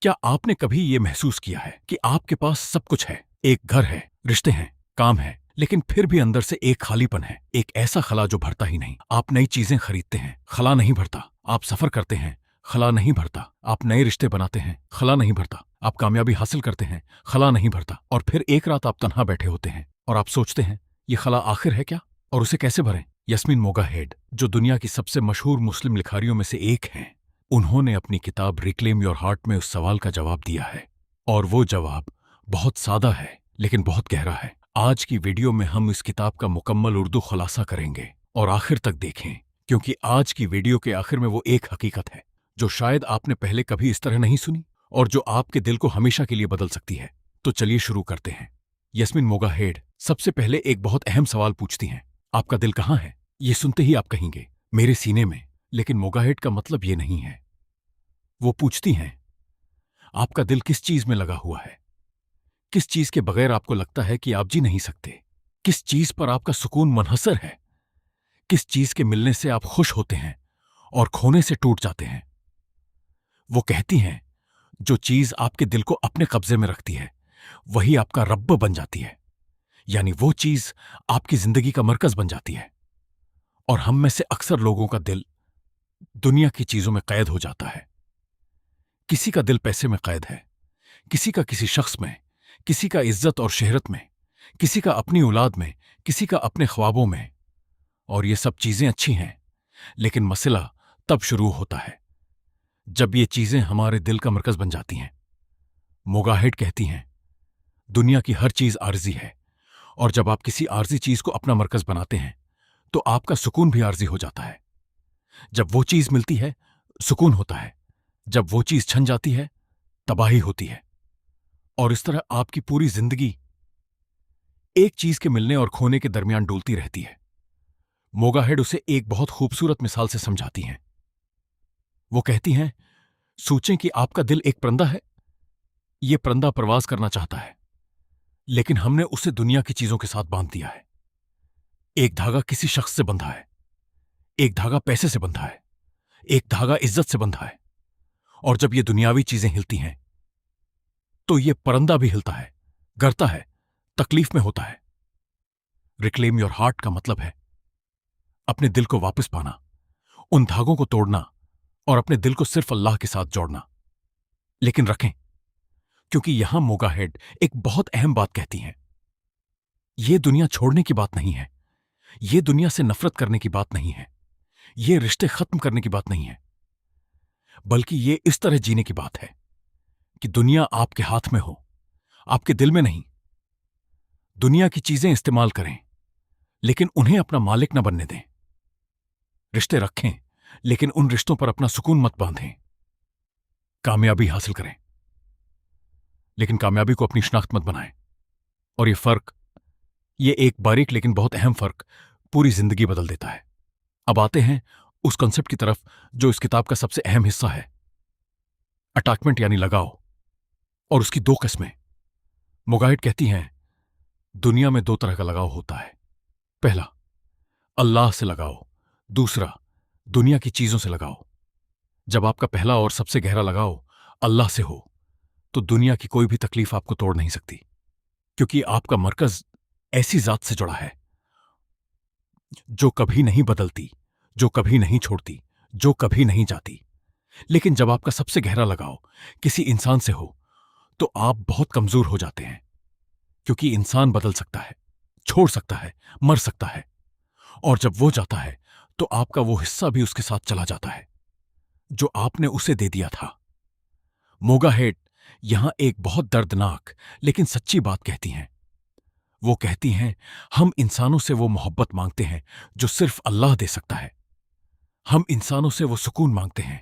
کیا آپ نے کبھی یہ محسوس کیا ہے کہ آپ کے پاس سب کچھ ہے؟ ایک گھر ہے، رشتے ہیں، کام ہے، لیکن پھر بھی اندر سے ایک خالی پن ہے، ایک ایسا خلا جو بھرتا ہی نہیں۔ آپ نئی چیزیں خریدتے ہیں، خلا نہیں بھرتا۔ آپ سفر کرتے ہیں، خلا نہیں بھرتا۔ آپ نئے رشتے بناتے ہیں، خلا نہیں بھرتا۔ آپ کامیابی حاصل کرتے ہیں، خلا نہیں بھرتا۔ اور پھر ایک رات آپ تنہا بیٹھے ہوتے ہیں اور آپ سوچتے ہیں یہ خلا آخر ہے کیا، اور اسے کیسے بھریں؟ یاسمین موگاہیڈ، جو دنیا کی سب سے مشہور مسلم لکھاریوں میں سے ایک ہیں، انہوں نے اپنی کتاب ریکلیم یور ہارٹ میں اس سوال کا جواب دیا ہے، اور وہ جواب بہت سادہ ہے لیکن بہت گہرا ہے۔ آج کی ویڈیو میں ہم اس کتاب کا مکمل اردو خلاصہ کریں گے، اور آخر تک دیکھیں، کیونکہ آج کی ویڈیو کے آخر میں وہ ایک حقیقت ہے جو شاید آپ نے پہلے کبھی اس طرح نہیں سنی، اور جو آپ کے دل کو ہمیشہ کے لیے بدل سکتی ہے۔ تو چلیے شروع کرتے ہیں۔ یاسمین موگاہیڈ سب سے پہلے ایک بہت اہم سوال پوچھتی ہیں، آپ کا دل کہاں ہے؟ یہ سنتے ہی آپ کہیں گے میرے سینے میں، لیکن موگاہیڈ کا مطلب یہ نہیں ہے۔ وہ پوچھتی ہیں، آپ کا دل کس چیز میں لگا ہوا ہے؟ کس چیز کے بغیر آپ کو لگتا ہے کہ آپ جی نہیں سکتے؟ کس چیز پر آپ کا سکون منحصر ہے؟ کس چیز کے ملنے سے آپ خوش ہوتے ہیں اور کھونے سے ٹوٹ جاتے ہیں؟ وہ کہتی ہیں، جو چیز آپ کے دل کو اپنے قبضے میں رکھتی ہے وہی آپ کا رب بن جاتی ہے، یعنی وہ چیز آپ کی زندگی کا مرکز بن جاتی ہے۔ اور ہم میں سے اکثر لوگوں کا دل دنیا کی چیزوں میں قید ہو جاتا ہے۔ کسی کا دل پیسے میں قید ہے، کسی کا کسی شخص میں، کسی کا عزت اور شہرت میں، کسی کا اپنی اولاد میں، کسی کا اپنے خوابوں میں۔ اور یہ سب چیزیں اچھی ہیں، لیکن مسئلہ تب شروع ہوتا ہے جب یہ چیزیں ہمارے دل کا مرکز بن جاتی ہیں۔ موگاہیڈ کہتی ہیں، دنیا کی ہر چیز عارضی ہے، اور جب آپ کسی عارضی چیز کو اپنا مرکز بناتے ہیں تو آپ کا سکون بھی عارضی ہو جاتا ہے۔ جب وہ چیز ملتی ہے سکون ہوتا ہے، جب وہ چیز چھن جاتی ہے تباہی ہوتی ہے، اور اس طرح آپ کی پوری زندگی ایک چیز کے ملنے اور کھونے کے درمیان ڈولتی رہتی ہے۔ موگاہیڈ اسے ایک بہت خوبصورت مثال سے سمجھاتی ہیں۔ وہ کہتی ہیں، سوچیں کہ آپ کا دل ایک پرندہ ہے۔ یہ پرندہ پرواز کرنا چاہتا ہے، لیکن ہم نے اسے دنیا کی چیزوں کے ساتھ باندھ دیا ہے۔ ایک دھاگا کسی شخص سے بندھا ہے، ایک دھاگا پیسے سے بندھا ہے، ایک دھاگا عزت سے بندھا ہے، اور جب یہ دنیاوی چیزیں ہلتی ہیں تو یہ پرندہ بھی ہلتا ہے، گرتا ہے، تکلیف میں ہوتا ہے۔ ریکلیم یور ہارٹ کا مطلب ہے اپنے دل کو واپس پانا، ان دھاگوں کو توڑنا اور اپنے دل کو صرف اللہ کے ساتھ جوڑنا۔ لیکن رکھیں، کیونکہ یہاں موگاہیڈ ایک بہت اہم بات کہتی ہیں۔ یہ دنیا چھوڑنے کی بات نہیں ہے، یہ دنیا سے نفرت کرنے کی بات نہیں ہے، یہ رشتے ختم کرنے کی بات نہیں ہے، بلکہ یہ اس طرح جینے کی بات ہے کہ دنیا آپ کے ہاتھ میں ہو، آپ کے دل میں نہیں۔ دنیا کی چیزیں استعمال کریں، لیکن انہیں اپنا مالک نہ بننے دیں۔ رشتے رکھیں، لیکن ان رشتوں پر اپنا سکون مت باندھیں۔ کامیابی حاصل کریں، لیکن کامیابی کو اپنی شناخت مت بنائیں۔ اور یہ فرق، یہ ایک باریک لیکن بہت اہم فرق پوری زندگی بدل دیتا ہے۔ اب آتے ہیں اس کنسپٹ کی طرف جو اس کتاب کا سب سے اہم حصہ ہے، اٹیچمنٹ یعنی لگاؤ، اور اس کی دو قسمیں۔ موگاہیڈ کہتی ہیں، دنیا میں دو طرح کا لگاؤ ہوتا ہے۔ پہلا، اللہ سے لگاؤ، دوسرا، دنیا کی چیزوں سے لگاؤ۔ جب آپ کا پہلا اور سب سے گہرا لگاؤ اللہ سے ہو تو دنیا کی کوئی بھی تکلیف آپ کو توڑ نہیں سکتی، کیونکہ آپ کا مرکز ایسی ذات سے جڑا ہے جو کبھی نہیں بدلتی، جو کبھی نہیں چھوڑتی، جو کبھی نہیں جاتی۔ لیکن جب آپ کا سب سے گہرا لگاؤ کسی انسان سے ہو تو آپ بہت کمزور ہو جاتے ہیں، کیونکہ انسان بدل سکتا ہے، چھوڑ سکتا ہے، مر سکتا ہے، اور جب وہ جاتا ہے تو آپ کا وہ حصہ بھی اس کے ساتھ چلا جاتا ہے جو آپ نے اسے دے دیا تھا۔ موگاہیڈ یہاں ایک بہت دردناک لیکن سچی بات کہتی ہیں۔ وہ کہتی ہیں، ہم انسانوں سے وہ محبت مانگتے ہیں جو صرف اللہ دے سکتا ہے، ہم انسانوں سے وہ سکون مانگتے ہیں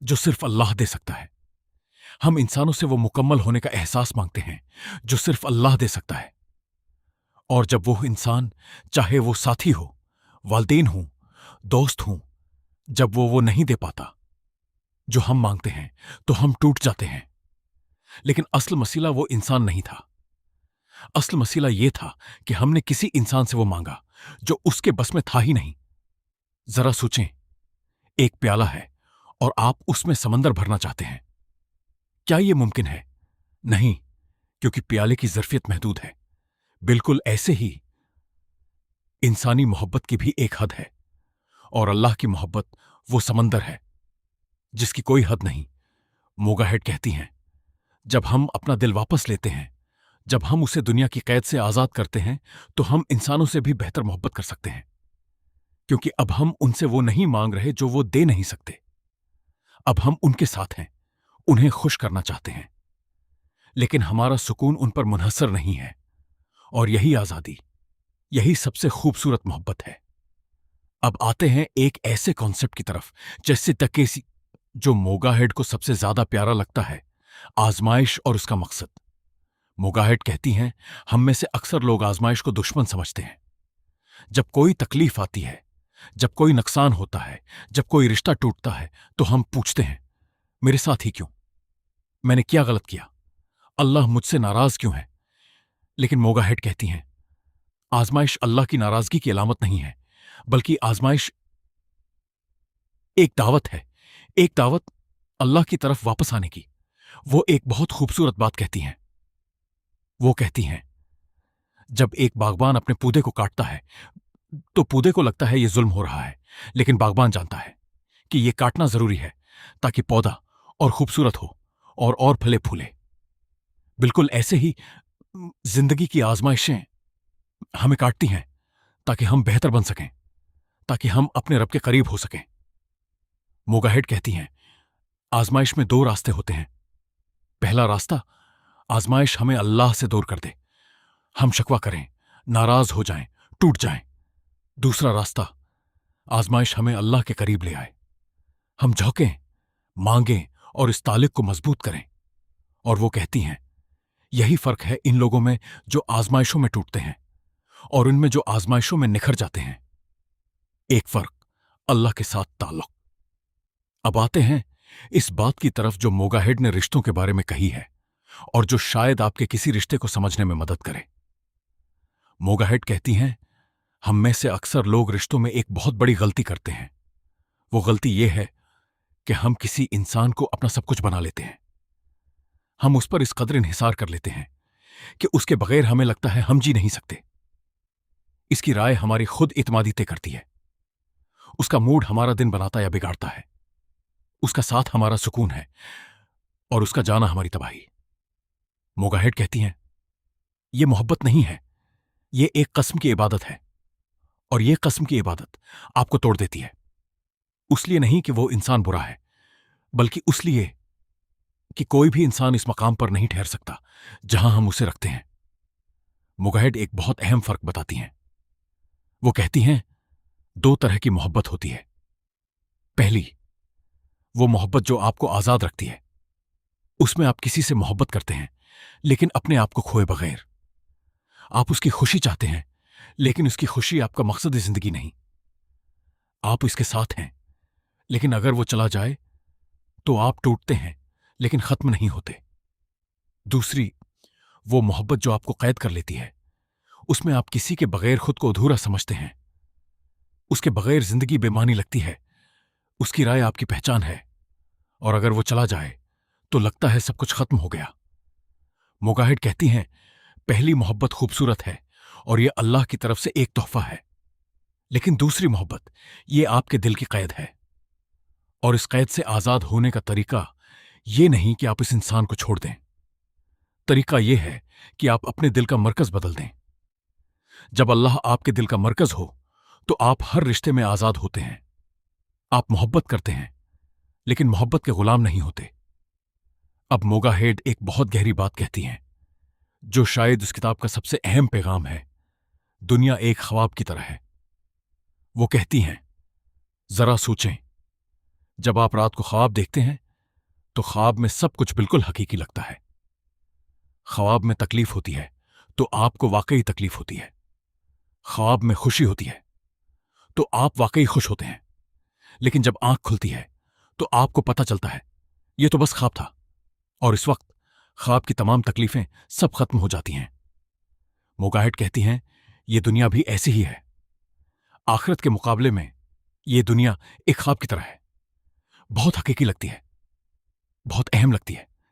جو صرف اللہ دے سکتا ہے، ہم انسانوں سے وہ مکمل ہونے کا احساس مانگتے ہیں جو صرف اللہ دے سکتا ہے۔ اور جب وہ انسان، چاہے وہ ساتھی ہو، والدین ہوں، دوست ہوں، جب وہ نہیں دے پاتا جو ہم مانگتے ہیں تو ہم ٹوٹ جاتے ہیں۔ لیکن اصل مسئلہ وہ انسان نہیں تھا، اصل مسئلہ یہ تھا کہ ہم نے کسی انسان سے وہ مانگا جو اس کے بس میں تھا ہی نہیں۔ ذرا سوچیں، ایک پیالہ ہے اور آپ اس میں سمندر بھرنا چاہتے ہیں، کیا یہ ممکن ہے؟ نہیں، کیونکہ پیالے کی ظرفیت محدود ہے۔ بالکل ایسے ہی انسانی محبت کی بھی ایک حد ہے، اور اللہ کی محبت وہ سمندر ہے جس کی کوئی حد نہیں۔ موگا ہیڈ کہتی ہیں، جب ہم اپنا دل واپس لیتے ہیں، جب ہم اسے دنیا کی قید سے آزاد کرتے ہیں، تو ہم انسانوں سے بھی بہتر محبت کر سکتے ہیں، کیونکہ اب ہم ان سے وہ نہیں مانگ رہے جو وہ دے نہیں سکتے۔ اب ہم ان کے ساتھ ہیں، انہیں خوش کرنا چاہتے ہیں، لیکن ہمارا سکون ان پر منحصر نہیں ہے، اور یہی آزادی، یہی سب سے خوبصورت محبت ہے۔ اب آتے ہیں ایک ایسے کانسیپٹ کی طرف جیسے تکیسی، جو موگا ہیڈ کو سب سے زیادہ پیارا لگتا ہے، آزمائش اور اس کا مقصد۔ موگا ہیڈ کہتی ہیں، ہم میں سے اکثر لوگ آزمائش کو دشمن سمجھتے ہیں۔ جب کوئی تکلیف آتی ہے، جب کوئی نقصان ہوتا ہے، جب کوئی رشتہ ٹوٹتا ہے، تو ہم پوچھتے ہیں، میرے ساتھ ہی کیوں؟ میں نے کیا غلط کیا؟ اللہ مجھ سے ناراض کیوں ہے؟ لیکن موگا ہیڈ کہتی ہیں، آزمائش اللہ کی ناراضگی کی علامت نہیں ہے، بلکہ آزمائش ایک دعوت ہے، ایک دعوت اللہ کی طرف واپس آنے کی۔ وہ ایک بہت خوبصورت بات کہتی ہیں۔ وہ کہتی ہیں، جب ایک باغبان اپنے پودے کو کاٹتا ہے تو پودے کو لگتا ہے یہ ظلم ہو رہا ہے، لیکن باغبان جانتا ہے کہ یہ کاٹنا ضروری ہے تاکہ پودا اور خوبصورت ہو اور پھلے پھولے۔ بالکل ایسے ہی زندگی کی آزمائشیں ہمیں کاٹتی ہیں تاکہ ہم بہتر بن سکیں، تاکہ ہم اپنے رب کے قریب ہو سکیں۔ موگا ہیڈ کہتی ہیں، آزمائش میں دو راستے ہوتے ہیں۔ پہلا راستہ، آزمائش ہمیں اللہ سے دور کر دے، ہم شکوہ کریں، ناراض ہو جائیں، ٹوٹ جائیں۔ دوسرا راستہ، آزمائش ہمیں اللہ کے قریب لے آئے، ہم جھوکیں، مانگیں اور اس تعلق کو مضبوط کریں۔ اور وہ کہتی ہیں، یہی فرق ہے ان لوگوں میں جو آزمائشوں میں ٹوٹتے ہیں اور ان میں جو آزمائشوں میں نکھر جاتے ہیں۔ ایک فرق، اللہ کے ساتھ تعلق۔ اب آتے ہیں اس بات کی طرف جو موگا ہیڈ نے رشتوں کے بارے میں کہی ہے، اور جو شاید آپ کے کسی رشتے کو سمجھنے میں مدد کرے۔ موگا ہیڈ کہتی ہیں، ہم میں سے اکثر لوگ رشتوں میں ایک بہت بڑی غلطی کرتے ہیں۔ وہ غلطی یہ ہے کہ ہم کسی انسان کو اپنا سب کچھ بنا لیتے ہیں۔ ہم اس پر اس قدر انحصار کر لیتے ہیں کہ اس کے بغیر ہمیں لگتا ہے ہم جی نہیں سکتے۔ اس کی رائے ہماری خود اعتمادی طے کرتی ہے۔ اس کا موڈ ہمارا دن بناتا یا بگاڑتا ہے۔ اس کا ساتھ ہمارا سکون ہے اور اس کا جانا ہماری تباہی۔ موگا ہیڈ کہتی ہیں، یہ محبت نہیں ہے، یہ ایک قسم کی عبادت ہے، اور یہ قسم کی عبادت آپ کو توڑ دیتی ہے۔ اس لیے نہیں کہ وہ انسان برا ہے، بلکہ اس لیے کہ کوئی بھی انسان اس مقام پر نہیں ٹھہر سکتا جہاں ہم اسے رکھتے ہیں۔ موگا ہیڈ ایک بہت اہم فرق بتاتی ہیں۔ وہ کہتی ہیں، دو طرح کی محبت ہوتی ہے۔ پہلی، وہ محبت جو آپ کو آزاد رکھتی ہے۔ اس میں آپ کسی سے محبت کرتے ہیں لیکن اپنے آپ کو کھوئے بغیر۔ آپ اس کی خوشی چاہتے ہیں لیکن اس کی خوشی آپ کا مقصد زندگی نہیں۔ آپ اس کے ساتھ ہیں، لیکن اگر وہ چلا جائے تو آپ ٹوٹتے ہیں لیکن ختم نہیں ہوتے۔ دوسری، وہ محبت جو آپ کو قید کر لیتی ہے۔ اس میں آپ کسی کے بغیر خود کو ادھورا سمجھتے ہیں۔ اس کے بغیر زندگی بے معنی لگتی ہے۔ اس کی رائے آپ کی پہچان ہے، اور اگر وہ چلا جائے تو لگتا ہے سب کچھ ختم ہو گیا۔ موگا ہیڈ کہتی ہیں، پہلی محبت خوبصورت ہے اور یہ اللہ کی طرف سے ایک تحفہ ہے، لیکن دوسری محبت یہ آپ کے دل کی قید ہے، اور اس قید سے آزاد ہونے کا طریقہ یہ نہیں کہ آپ اس انسان کو چھوڑ دیں۔ طریقہ یہ ہے کہ آپ اپنے دل کا مرکز بدل دیں۔ جب اللہ آپ کے دل کا مرکز ہو تو آپ ہر رشتے میں آزاد ہوتے ہیں۔ آپ محبت کرتے ہیں لیکن محبت کے غلام نہیں ہوتے۔ اب موگا ہیڈ ایک بہت گہری بات کہتی ہیں جو شاید اس کتاب کا سب سے اہم پیغام ہے۔ دنیا ایک خواب کی طرح ہے۔ وہ کہتی ہیں، ذرا سوچیں، جب آپ رات کو خواب دیکھتے ہیں تو خواب میں سب کچھ بالکل حقیقی لگتا ہے۔ خواب میں تکلیف ہوتی ہے تو آپ کو واقعی تکلیف ہوتی ہے۔ خواب میں خوشی ہوتی ہے تو آپ واقعی خوش ہوتے ہیں، لیکن جب آنکھ کھلتی ہے تو آپ کو پتہ چلتا ہے یہ تو بس خواب تھا، اور اس وقت خواب کی تمام تکلیفیں سب ختم ہو جاتی ہیں۔ موگا ہیڈ کہتی ہیں، یہ دنیا بھی ایسی ہی ہے۔ آخرت کے مقابلے میں یہ دنیا ایک خواب کی طرح ہے، بہت حقیقی لگتی ہے، بہت اہم لگتی ہے،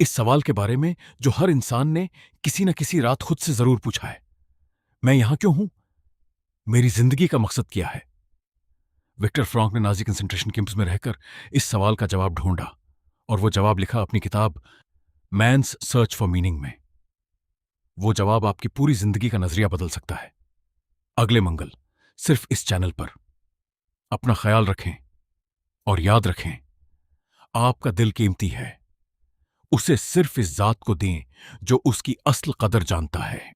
اس سوال کے بارے میں جو ہر انسان نے کسی نہ کسی رات خود سے ضرور پوچھا ہے، میں یہاں کیوں ہوں؟ میری زندگی کا مقصد کیا ہے؟ وکٹر فرانک نے نازی کنسنٹریشن کیمپس میں رہ کر اس سوال کا جواب ڈھونڈا، اور وہ جواب لکھا اپنی کتاب مینس سرچ فار میننگ میں۔ وہ جواب آپ کی پوری زندگی کا نظریہ بدل سکتا ہے۔ اگلے منگل صرف اس چینل پر۔ اپنا خیال رکھیں اور یاد رکھیں، آپ کا دل قیمتی ہے، اسے صرف اس ذات کو دیں جو اس کی اصل قدر جانتا ہے۔